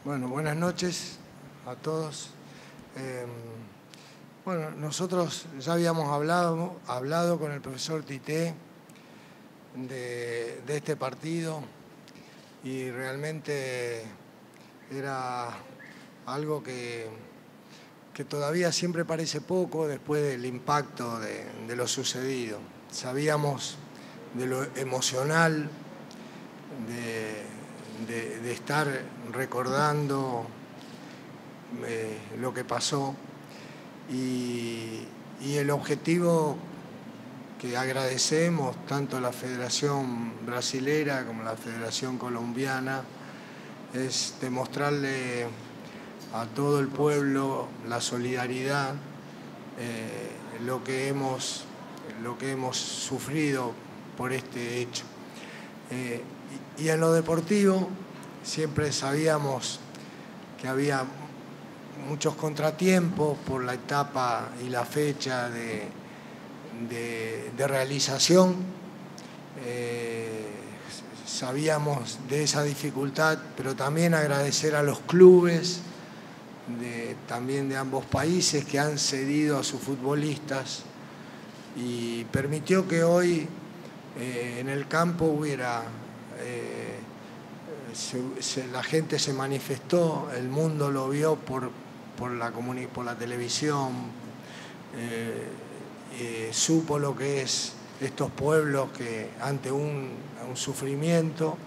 Bueno, buenas noches a todos. Bueno, nosotros ya habíamos hablado con el profesor Tite de este partido y realmente era algo que todavía siempre parece poco después del impacto de lo sucedido. Sabíamos de lo emocional, de estar recordando lo que pasó y el objetivo que agradecemos tanto a la Federación Brasilera como a la Federación Colombiana es demostrarle a todo el pueblo la solidaridad, lo que hemos sufrido por este hecho. Y en lo deportivo siempre sabíamos que había muchos contratiempos por la etapa y la fecha de realización. Sabíamos de esa dificultad, pero también agradecer a los clubes también de ambos países que han cedido a sus futbolistas y permitió que hoy en el campo hubiera la gente se manifestó, el mundo lo vio por la televisión, supo lo que es estos pueblos que ante un sufrimiento,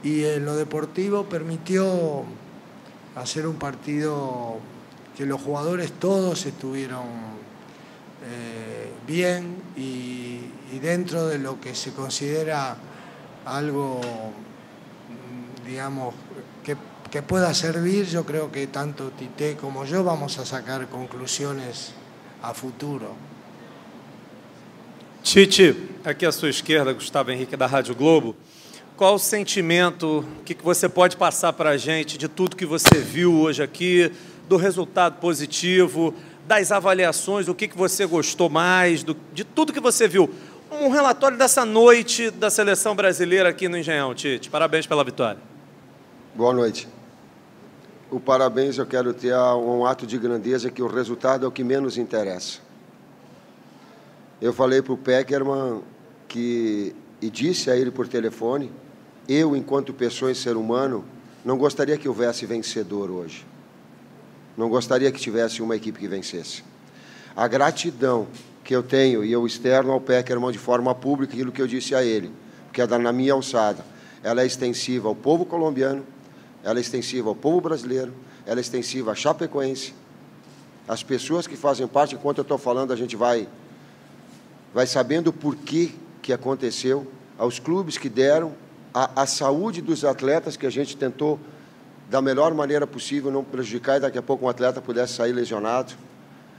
y en lo deportivo permitió hacer un partido que los jugadores todos estuvieron bien y dentro de lo que se considera algo, digamos, que pueda servir. Yo creo que tanto Tite como yo vamos a sacar conclusiones a futuro. Tite, aqui à sua esquerda, Gustavo Henrique da Rádio Globo. Qual o sentimento, o que você pode passar para a gente de tudo que você viu hoje aqui, do resultado positivo, das avaliações, o que você gostou mais, de tudo que você viu? Um relatório dessa noite da seleção brasileira aqui no Engenhão, Tite. Parabéns pela vitória. Boa noite. O parabéns eu quero ter um ato de grandeza, que o resultado é o que menos interessa. Eu falei para o Pekerman e disse a ele por telefone, eu, enquanto pessoa e ser humano, não gostaria que houvesse vencedor hoje. Não gostaria que tivesse uma equipe que vencesse. A gratidão que eu tenho, e eu externo ao Pekerman de forma pública aquilo que eu disse a ele, porque na minha alçada, ela é extensiva ao povo colombiano, ela é extensiva ao povo brasileiro, ela é extensiva à Chapecoense. As pessoas que fazem parte, enquanto eu estou falando, a gente vai sabendo o porquê que aconteceu, aos clubes que deram, a saúde dos atletas, que a gente tentou, da melhor maneira possível, não prejudicar e daqui a pouco um atleta pudesse sair lesionado.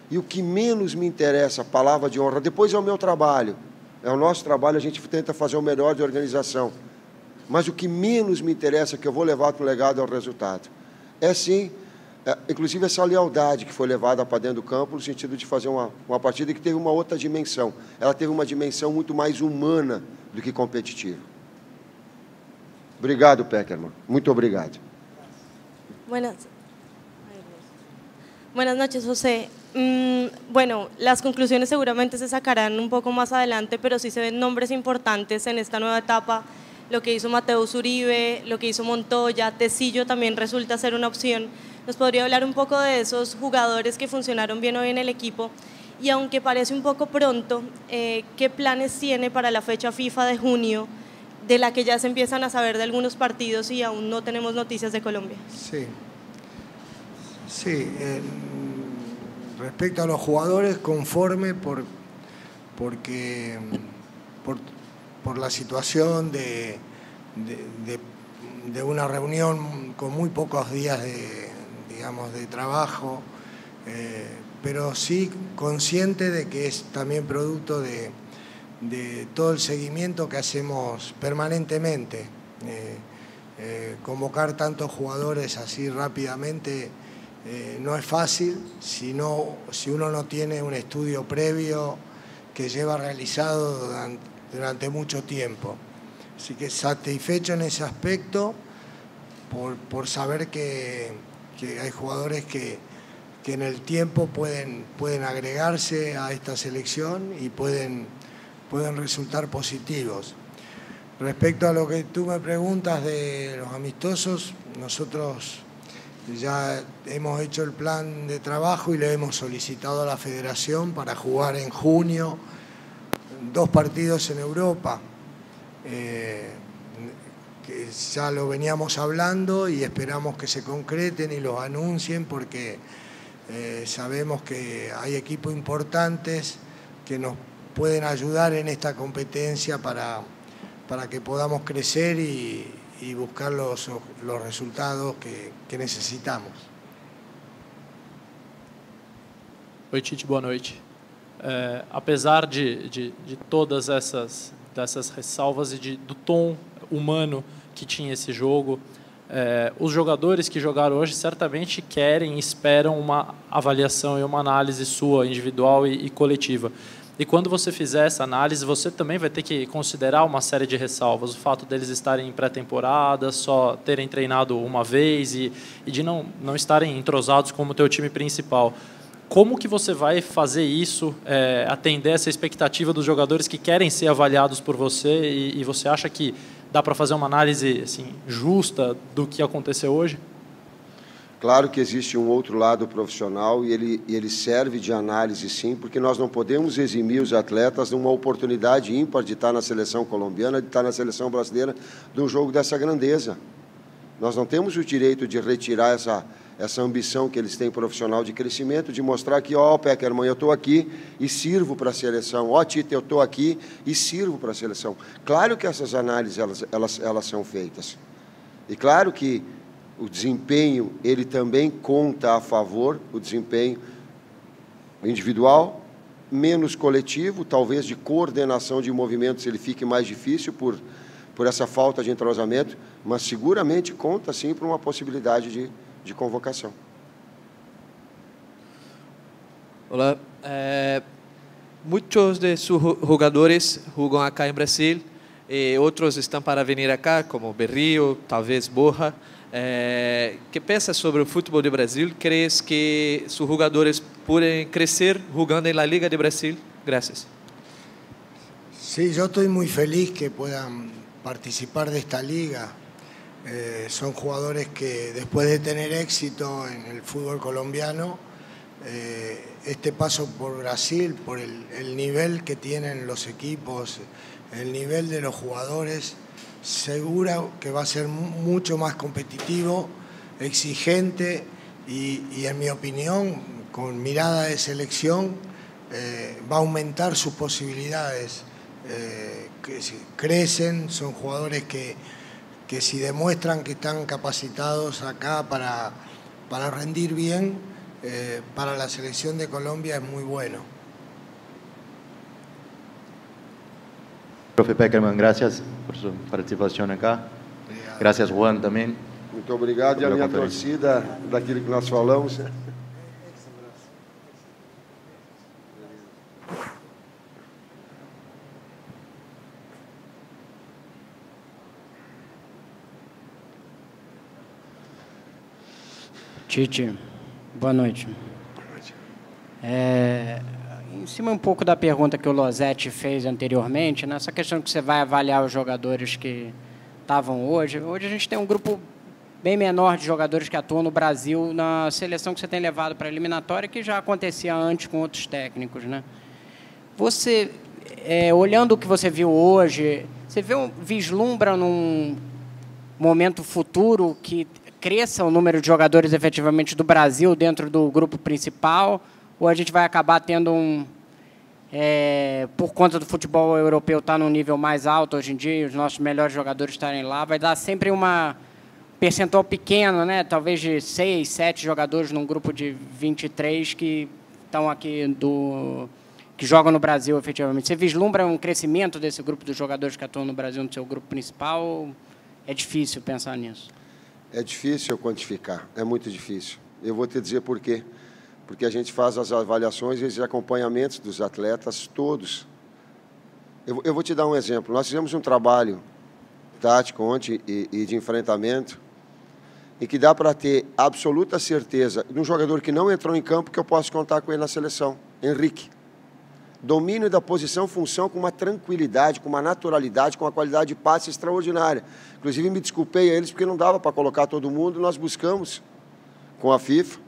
E o que menos me interessa, a palavra de honra, depois é o meu trabalho, é o nosso trabalho, a gente tenta fazer o melhor de organização. Mas o que menos me interessa, que eu vou levar para o legado, é o resultado. É sim, inclusive essa lealdade que foi levada para dentro do campo, no sentido de fazer uma partida que teve uma outra dimensão. Ela teve uma dimensão muito mais humana do que competitiva. Obrigado, Pekerman. Muito obrigado. Buenas noches, José. Bueno, las conclusiones seguramente se sacarán un poco más adelante, pero sí se ven nombres importantes en esta nueva etapa. Lo que hizo Mateus Uribe, lo que hizo Montoya, Tecillo también resulta ser una opción. ¿Nos podría hablar un poco de esos jugadores que funcionaron bien hoy en el equipo? Y aunque parece un poco pronto, ¿qué planes tiene para la fecha FIFA de junio, de la que ya se empiezan a saber de algunos partidos y aún no tenemos noticias de Colombia? Sí, respecto a los jugadores, conforme por la situación de una reunión con muy pocos días de trabajo, pero sí consciente de que es también producto de todo el seguimiento que hacemos permanentemente. Convocar tantos jugadores así rápidamente no es fácil si uno no tiene un estudio previo que lleva realizado durante mucho tiempo. Así que satisfecho en ese aspecto, por saber que hay jugadores que en el tiempo pueden agregarse a esta selección y pueden resultar positivos. Respecto a lo que tú me preguntas de los amistosos, nosotros ya hemos hecho el plan de trabajo y le hemos solicitado a la Federación para jugar en junio 2 partidos en Europa. Que ya lo veníamos hablando y esperamos que se concreten y los anuncien porque sabemos que hay equipos importantes que nos pueden ayudar en esta competencia para que podamos crecer y buscar los resultados que necesitamos. Oi, Tite, boa noite. Apesar de todas dessas ressalvas e do tom humano que tinha esse jogo, os jogadores que jogaram hoje certamente querem e esperam uma avaliação e uma análise sua, individual e coletiva. E quando você fizer essa análise, você também vai ter que considerar uma série de ressalvas. O fato deles estarem em pré-temporada, só terem treinado uma vez e de não estarem entrosados como o teu time principal. Como que você vai fazer isso, atender essa expectativa dos jogadores que querem ser avaliados por você e você acha que dá para fazer uma análise assim, justa do que aconteceu hoje? Claro que existe um outro lado profissional e ele serve de análise, sim, porque nós não podemos eximir os atletas de uma oportunidade ímpar de estar na seleção colombiana, de estar na seleção brasileira, de um jogo dessa grandeza. Nós não temos o direito de retirar essa ambição que eles têm profissional de crescimento, de mostrar que, ó, Peckerman, eu estou aqui e sirvo para a seleção. Ó, Tite, eu estou aqui e sirvo para a seleção. Claro que essas análises, elas são feitas. E claro que o desempenho, ele também conta a favor, o desempenho individual, menos coletivo, talvez de coordenação de movimentos ele fique mais difícil por essa falta de entrosamento, mas seguramente conta, sim, para uma possibilidade de convocação. Olá. Muitos de sus jugadores jugam acá em Brasil, outros estão para vir acá, como Berrio, talvez Borja. ¿Qué piensas sobre el fútbol de Brasil? ¿Crees que sus jugadores pueden crecer jugando en la Liga de Brasil? Gracias. Sí, yo estoy muy feliz que puedan participar de esta liga. Son jugadores que después de tener éxito en el fútbol colombiano, este paso por Brasil, por el nivel que tienen los equipos, el nivel de los jugadores, seguro que va a ser mucho más competitivo, exigente y en mi opinión, con mirada de selección, va a aumentar sus posibilidades. Que crecen, son jugadores que si demuestran que están capacitados acá para rendir bien, para la selección de Colombia es muy bueno. Profe Peckerman, gracias por su participación acá. Obrigado. Gracias, Juan, também. Muito obrigado. E a minha torcida, daquilo que nós falamos. Tite, boa noite. Em cima um pouco da pergunta que o Losetti fez anteriormente, nessa questão que você vai avaliar os jogadores que estavam hoje. Hoje a gente tem um grupo bem menor de jogadores que atuam no Brasil na seleção que você tem levado para a eliminatória, que já acontecia antes com outros técnicos, né? Você, olhando o que você viu hoje, você vislumbra num momento futuro que cresça o número de jogadores efetivamente do Brasil dentro do grupo principal, ou a gente vai acabar tendo por conta do futebol europeu estar num nível mais alto hoje em dia, os nossos melhores jogadores estarem lá, vai dar sempre uma percentual pequeno, né? Talvez de 6, 7 jogadores num grupo de 23 que estão aqui que jogam no Brasil efetivamente. Você vislumbra um crescimento desse grupo dos jogadores que atuam no Brasil no seu grupo principal? Ou é difícil pensar nisso? É difícil quantificar, é muito difícil. Eu vou te dizer por quê. Porque a gente faz as avaliações e os acompanhamentos dos atletas todos. Eu vou te dar um exemplo. Nós fizemos um trabalho tático ontem e de enfrentamento em que dá para ter absoluta certeza de um jogador que não entrou em campo que eu posso contar com ele na seleção, Henrique. Domínio da posição, função com uma tranquilidade, com uma naturalidade, com uma qualidade de passe extraordinária. Inclusive, me desculpei a eles porque não dava para colocar todo mundo, nós buscamos com a FIFA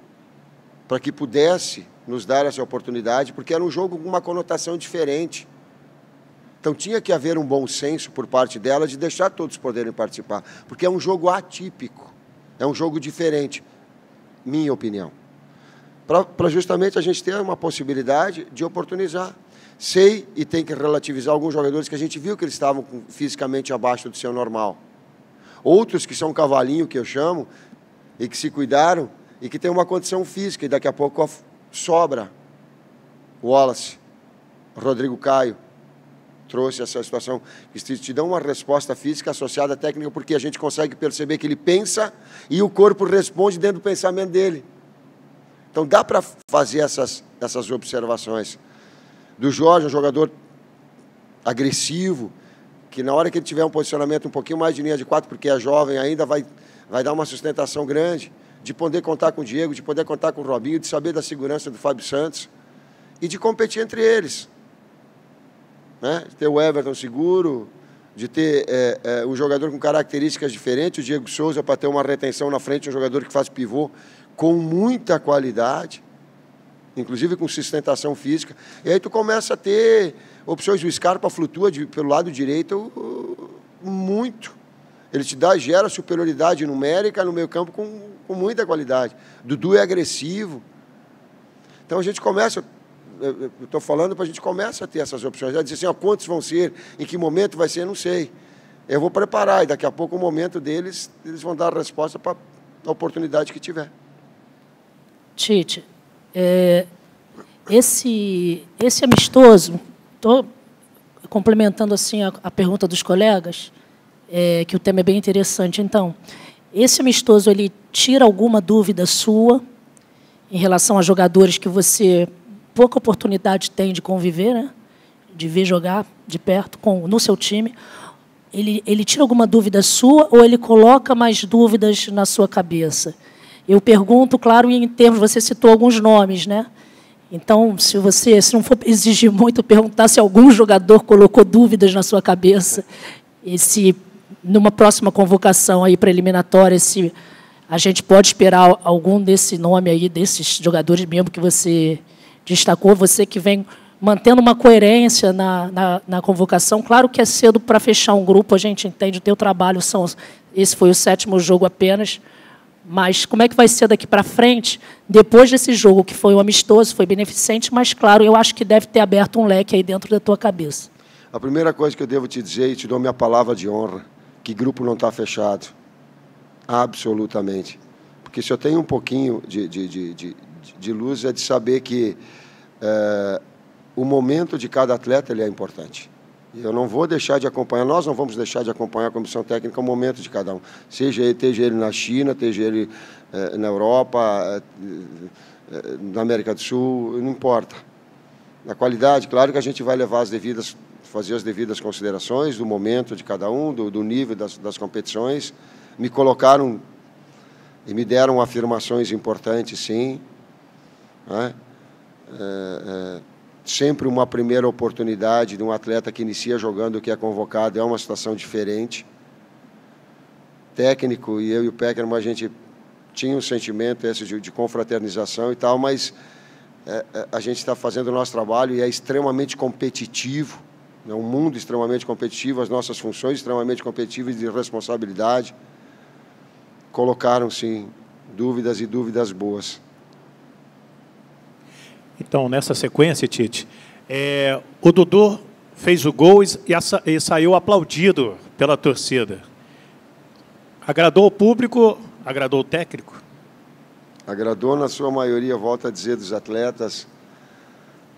para que pudesse nos dar essa oportunidade, porque era um jogo com uma conotação diferente. Então, tinha que haver um bom senso por parte dela de deixar todos poderem participar, porque é um jogo atípico, é um jogo diferente, minha opinião. Para justamente a gente ter uma possibilidade de oportunizar. Sei e tem que relativizar alguns jogadores que a gente viu que eles estavam fisicamente abaixo do seu normal. Outros que são cavalinho, que eu chamo, e que se cuidaram, e que têm uma condição física, e daqui a pouco sobra. O Wallace, Rodrigo Caio, trouxe essa situação, que te dão uma resposta física associada à técnica, porque a gente consegue perceber que ele pensa e o corpo responde dentro do pensamento dele. Então, dá para fazer essas observações. Do Jorge, um jogador agressivo, que na hora que ele tiver um posicionamento um pouquinho mais de linha de 4, porque é jovem ainda, vai dar uma sustentação grande, de poder contar com o Diego, de poder contar com o Robinho, de saber da segurança do Fábio Santos e de competir entre eles. Né? De ter o Everton seguro, de ter um jogador com características diferentes, o Diego Souza para ter uma retenção na frente, um jogador que faz pivô, com muita qualidade, inclusive com sustentação física, e aí tu começa a ter opções. O Scarpa flutua pelo lado direito muito. Ele gera superioridade numérica no meio campo com muita qualidade. Dudu é agressivo. Então a gente começa, eu estou falando para a gente começa a ter essas opções. Já dizer assim, ó, quantos vão ser, em que momento vai ser, não sei. Eu vou preparar e daqui a pouco o momento deles, eles vão dar a resposta para a oportunidade que tiver. Tite, esse amistoso, estou complementando assim a pergunta dos colegas, que o tema é bem interessante. Então, esse amistoso ele tira alguma dúvida sua em relação a jogadores que você pouca oportunidade tem de conviver, né? De ver jogar de perto no seu time. Ele tira alguma dúvida sua ou ele coloca mais dúvidas na sua cabeça? Eu pergunto, claro, em termos, você citou alguns nomes, né? Então, se não for exigir muito, perguntar se algum jogador colocou dúvidas na sua cabeça, e se, numa próxima convocação aí para eliminatória, se a gente pode esperar algum desse nome aí, desses jogadores mesmo que você destacou, você que vem mantendo uma coerência na convocação. Claro que é cedo para fechar um grupo, a gente entende, o teu trabalho, esse foi o 7º jogo apenas, mas como é que vai ser daqui para frente, depois desse jogo, que foi um amistoso, foi beneficente, mas, claro, eu acho que deve ter aberto um leque aí dentro da tua cabeça. A primeira coisa que eu devo te dizer, e te dou minha palavra de honra, que grupo não está fechado. Absolutamente. Porque se eu tenho um pouquinho de luz, é de saber que o momento de cada atleta ele é importante. Eu não vou deixar de acompanhar, nós não vamos deixar de acompanhar a comissão técnica o momento de cada um. Esteja ele na China, esteja ele na Europa, na América do Sul, não importa. Na qualidade, claro que a gente vai levar fazer as devidas considerações do momento de cada um, do nível das competições. Me colocaram e me deram afirmações importantes, sim. Né? Sempre uma primeira oportunidade de um atleta que inicia jogando, que é convocado, é uma situação diferente. Técnico, e eu e o Peckerman, a gente tinha um sentimento esse de confraternização e tal, mas a gente está fazendo o nosso trabalho e é extremamente competitivo, é um mundo extremamente competitivo, as nossas funções extremamente competitivas de responsabilidade. Colocaram, sim, dúvidas e dúvidas boas. Então, nessa sequência, Tite, o Dudu fez o gol e saiu aplaudido pela torcida. Agradou o público, agradou o técnico? Agradou na sua maioria, volto a dizer, dos atletas.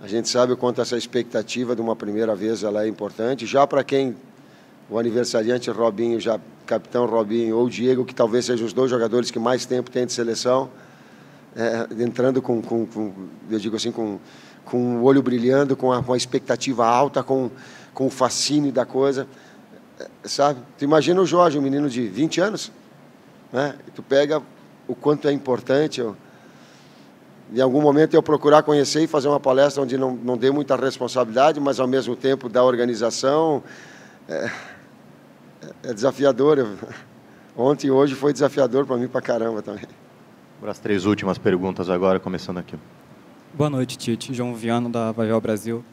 A gente sabe o quanto essa expectativa de uma primeira vez ela é importante. Já para quem, o aniversariante Robinho, já capitão Robinho, ou o Diego, que talvez sejam os dois jogadores que mais tempo têm de seleção, entrando eu digo assim, com o olho brilhando, com a expectativa alta, com o fascínio da coisa, sabe? Tu imagina o Jorge, um menino de 20 anos, né? E tu pega o quanto é importante. Em algum momento eu procurar conhecer e fazer uma palestra onde não dê muita responsabilidade, mas ao mesmo tempo da organização, é desafiador. Ontem e hoje foi desafiador para mim para caramba também. Para as 3 últimas perguntas agora, começando aqui. Boa noite, Tite. João Viano, da Vavel Brasil.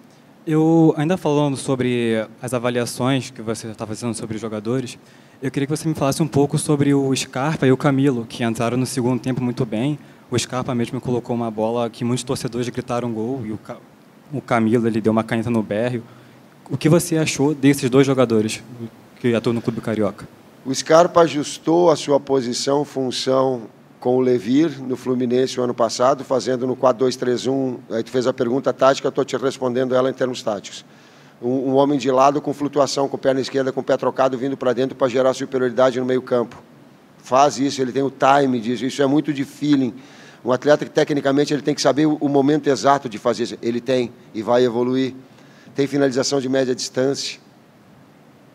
Eu, ainda falando sobre as avaliações que você está fazendo sobre os jogadores, eu queria que você me falasse um pouco sobre o Scarpa e o Camilo, que entraram no segundo tempo muito bem. O Scarpa mesmo colocou uma bola que muitos torcedores gritaram gol, e o Camilo ele deu uma caneta no Berrio. O que você achou desses 2 jogadores que atuam no Clube Carioca? O Scarpa ajustou a sua posição, função com o Levir no Fluminense o ano passado, fazendo no 4-2-3-1. Aí tu fez a pergunta tática, eu estou te respondendo ela em termos táticos. Um homem de lado com flutuação, com perna esquerda, com o pé trocado, vindo para dentro para gerar superioridade no meio campo. Faz isso, ele tem o time disso, isso é muito de feeling. Um atleta que, tecnicamente, ele tem que saber o momento exato de fazer isso. Ele tem e vai evoluir. Tem finalização de média distância,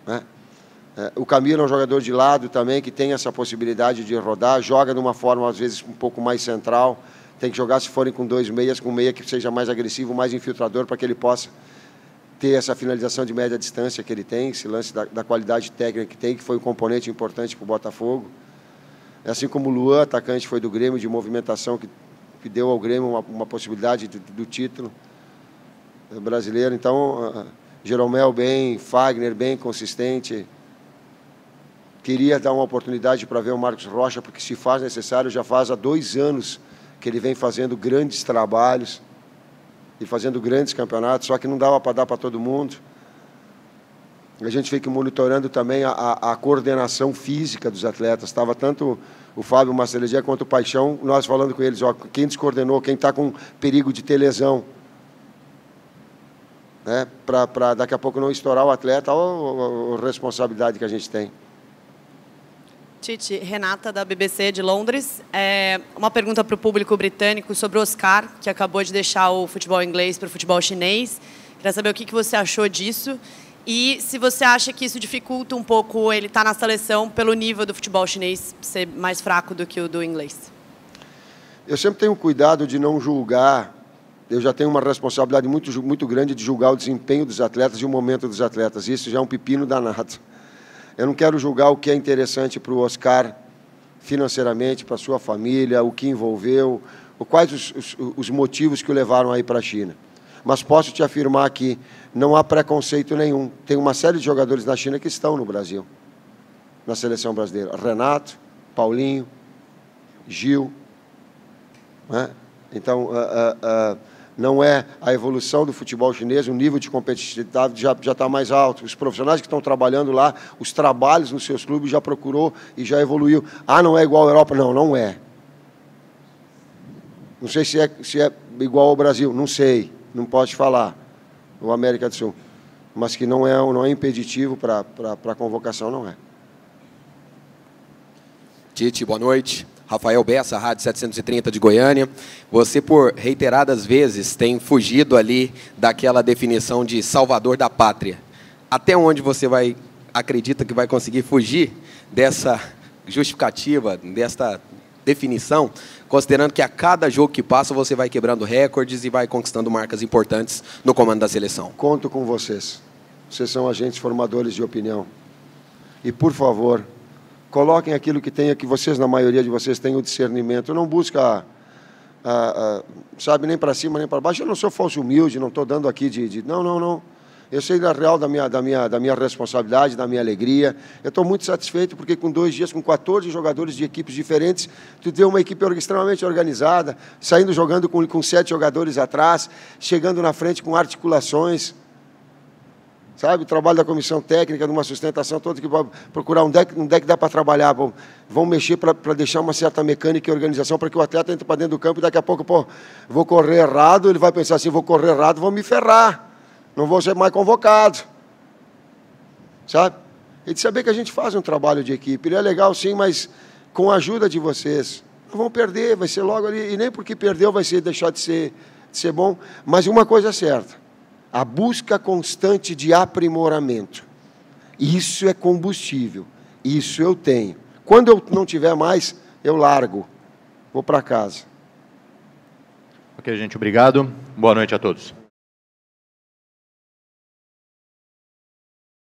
né? O Camilo é um jogador de lado também, que tem essa possibilidade de rodar, joga de uma forma, às vezes, um pouco mais central. Tem que jogar, se forem com 2 meias, com um meia que seja mais agressivo, mais infiltrador, para que ele possa ter essa finalização de média distância que ele tem, esse lance da qualidade técnica que tem, que foi um componente importante para o Botafogo. Assim como o Luan, atacante, foi do Grêmio, de movimentação, que deu ao Grêmio uma possibilidade do título brasileiro. Então, Jeromel bem, Fagner bem, consistente. Queria dar uma oportunidade para ver o Marcos Rocha, porque, se faz necessário, já faz há 2 anos que ele vem fazendo grandes trabalhos e fazendo grandes campeonatos, só que não dava para dar para todo mundo. A gente fica monitorando também a coordenação física dos atletas. Estava tanto o Fábio Maceredia quanto o Paixão, nós falando com eles, ó, quem descoordenou, quem está com perigo de ter lesão, né, para daqui a pouco não estourar o atleta, ou a responsabilidade que a gente tem. Tite, Renata, da BBC de Londres. Uma pergunta para o público britânico sobre o Oscar, que acabou de deixar o futebol inglês para o futebol chinês. Queria saber o que você achou disso e se você acha que isso dificulta um pouco ele estar na seleção pelo nível do futebol chinês ser mais fraco do que o do inglês. Eu sempre tenho cuidado de não julgar. Eu já tenho uma responsabilidade muito grande de julgar o desempenho dos atletas e o momento dos atletas. Isso já é um pepino danado. Eu não quero julgar o que é interessante para o Oscar financeiramente, para a sua família, o que envolveu, quais os motivos que o levaram aí para a China. Mas posso te afirmar que não há preconceito nenhum. Tem uma série de jogadores na China que estão no Brasil, na seleção brasileira. Renato, Paulinho, Gil, né? Então, não é a evolução do futebol chinês, o nível de competitividade já está mais alto. Os profissionais que estão trabalhando lá, os trabalhos nos seus clubes já procurou e já evoluiu. Ah, não é igual à Europa? Não, não é. Não sei se é igual ao Brasil, não sei, não posso te falar, ou América do Sul. Mas que não é impeditivo para a convocação, não é. Tite, boa noite. Rafael Bessa, Rádio 730 de Goiânia. Você, por reiteradas vezes, tem fugido ali daquela definição de salvador da pátria. Até onde você acredita que vai conseguir fugir dessa justificativa, desta definição, considerando que a cada jogo que passa você vai quebrando recordes e vai conquistando marcas importantes no comando da seleção? Conto com vocês. Vocês são agentes formadores de opinião. E, por favor, coloquem aquilo que tenha, que vocês, na maioria de vocês, tenham discernimento. Não busca, sabe, nem para cima, nem para baixo. Eu não sou falso humilde, não estou dando aqui não. Eu sei da real da minha responsabilidade, da minha alegria. Eu estou muito satisfeito porque com 2 dias, com 14 jogadores de equipes diferentes, tu deu uma equipe extremamente organizada, saindo jogando com 7 jogadores atrás, chegando na frente com articulações. Sabe, o trabalho da comissão técnica, numa sustentação toda, que vai procurar onde é que dá para trabalhar. Vão mexer para deixar uma certa mecânica e organização para que o atleta entre para dentro do campo e daqui a pouco, vou correr errado, ele vai pensar assim, vou correr errado, vou me ferrar, não vou ser mais convocado. Sabe? E de saber que a gente faz um trabalho de equipe. Ele é legal sim, mas com a ajuda de vocês. Não vão perder, vai ser logo ali, e nem porque perdeu vai deixar de ser bom, mas uma coisa é certa. A busca constante de aprimoramento. Isso é combustível. Isso eu tenho. Quando eu não tiver mais, eu largo. Vou para casa. Ok, gente, obrigado. Boa noite a todos.